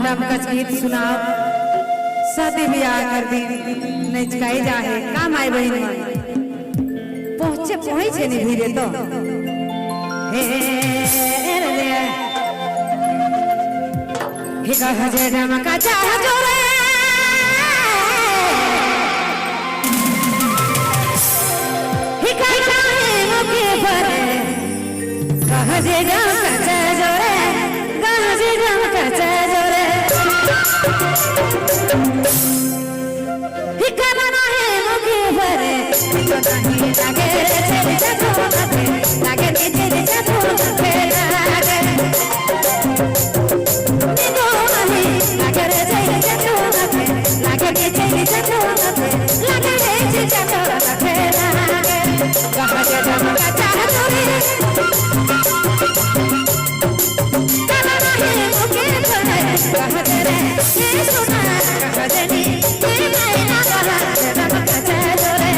डम कच गीत सुनाओ शादी ब्याह कर दी नचकाई जाए काम आए बहन पहुंचे नहीं धीरे तो हे कह जे डम का चाह जोरे हे कह मुके भरे कह जे डम का चाह जोरे कह जे डम का चाह जोरे हे करना है मुके भरे तो नहीं लागे तेरे जादू लगे लागे तेरे जादू लगे लागे नींदो नहीं लागे तेरे जादू लगे लागे तेरे जादू लगे लागे तेरे जादू लगे लागे कहाँ से धमका चाह तोरे करना है मुके भरे कह तेरे ये सुना कह देनी ये मैंने कहा धमका चाह तोरे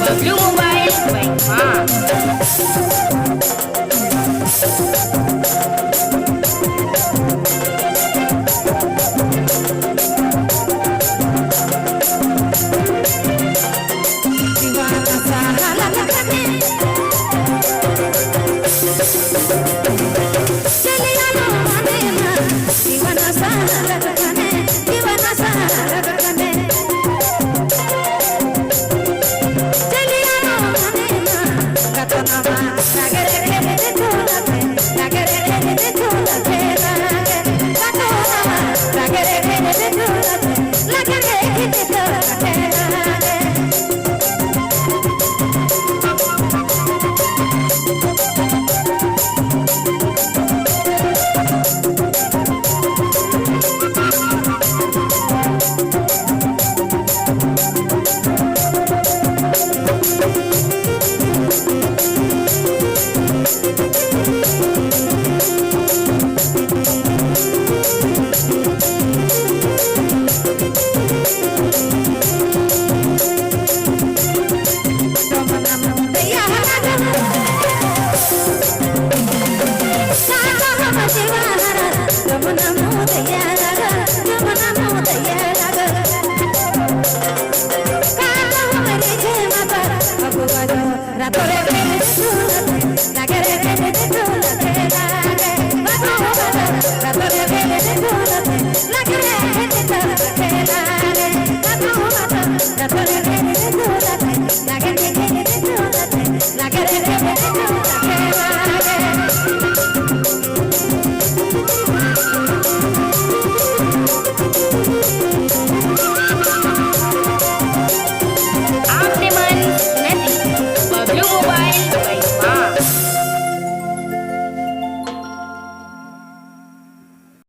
Bublu Mobile by Ma.